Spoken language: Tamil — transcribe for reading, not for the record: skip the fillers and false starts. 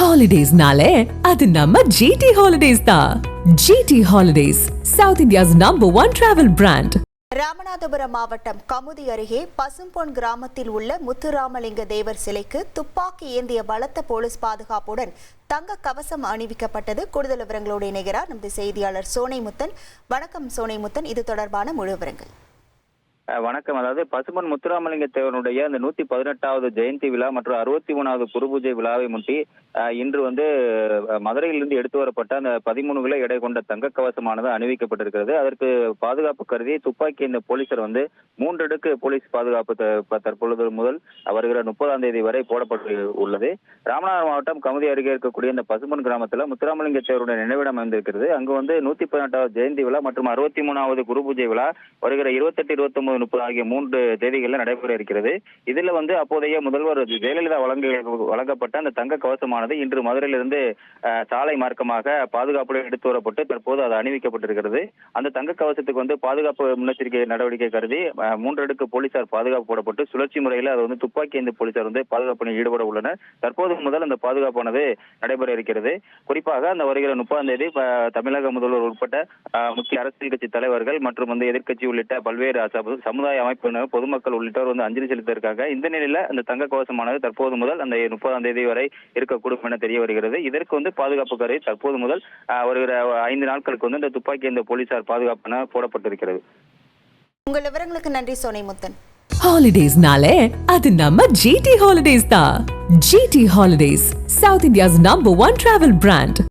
ஹாலிடேஸ்னாலே அது நம்ம ஜிடி ஹாலிடேஸ் தான். GT holidays, south India's #1 travel brand. Ramanathapuram மாவட்டம் கமுதி அருகே பசும்பொன் கிராமத்தில் உள்ள முத்துராமலிங்க தேவர் சிலைக்கு துப்பாக்கி ஏந்திய பலத்த போலீஸ் பாதுகாப்புடன் தங்க கவசம் அணிவிக்கப்பட்டது. கூடுதல் விவரங்களோடு இணைகிறார் நமது செய்தியாளர் சோனைமுத்தன். வணக்கம் சோனைமுத்தன், இது தொடர்பான முழு விவரங்கள். வணக்கம். அதாவது பசும்பொன் முத்துராமலிங்க தேவனுடைய அந்த 118வது ஜெயந்தி விழா மற்றும் 63வது குருபூஜை விழாவை முன்னிட்டு இன்று மதுரையிலிருந்து எடுத்து வரப்பட்ட அந்த 13 கிலோ எடை கொண்ட தங்க கவசமானது அணிவிக்கப்பட்டிருக்கிறது. அதற்கு பாதுகாப்பு கருதி துப்பாக்கி இந்த போலீசார் 3 அடுக்கு போலீஸ் பாதுகாப்பு தற்பொழுது முதல் வருகிற 30ஆம் தேதி வரை போடப்பட்டு உள்ளது. ராமநாதபுரம் மாவட்டம் கமுதி அருகே இருக்கக்கூடிய இந்த பசும்பொன் கிராமத்தில் முத்துராமலிங்க தேவருடைய நினைவிடம் அமைந்திருக்கிறது. அங்கு 118வது ஜெயந்தி விழா மற்றும் 63வது குருபூஜை விழா வருகிற 28, 29, 30 ஆகிய 3 தேதிகளில் நடைபெற இருக்கிறது. இதுல அப்போதைய முதல்வர் ஜெயலலிதா வழங்கப்பட்ட அந்த தங்க கவசமானது இன்று மதுரையிலிருந்து சாலை மார்க்கமாக பாதுகாப்புடன் எடுத்து வரப்பட்டு தற்போது அது அணிவிக்கப்பட்டிருக்கிறது. அந்த தங்க கவசத்துக்கு பாதுகாப்பு முன்னெச்சரிக்கை நடவடிக்கை கருதி 3 அடுக்கு போலீசார் பாதுகாப்பு போடப்பட்டு சுழற்சி முறையில் அது துப்பாக்கி இந்த போலீசார் பாதுகாப்பு ஈடுபட உள்ளனர். தற்போது முதல் அந்த பாதுகாப்பானது நடைபெற இருக்கிறது. குறிப்பாக அந்த வருகிற 30ஆம் தேதி தமிழக முதல்வர் உட்பட்ட முக்கிய அரசியல் கட்சி தலைவர்கள் மற்றும் எதிர்க்கட்சி உள்ளிட்ட பல்வேறு சமுதாய அமைப்பினர், பொதுமக்கள் உள்ளிட்டோர் அஞ்சலி செலுத்த இருக்காங்க. இந்த நிலையில அந்த தங்க கவசமானது தற்போது முதல் அந்த 30ஆம் தேதி வரை இருக்கக்கூடும் என தெரிய வருகிறது. இதற்கு பாதுகாப்பு கருதி தற்போது முதல் வருகிற 5 நாட்களுக்கு இந்த துப்பாக்கி இந்த போலீசார் பாதுகாப்பு போடப்பட்டிருக்கிறது. உங்கள் விவரங்களுக்கு நன்றி சோனைமுத்தன். ஹாலிடேஸ்னாலே அது நம்ம ஜிடி ஹாலிடேஸ் தான். GT holidays, south India's #1 travel brand.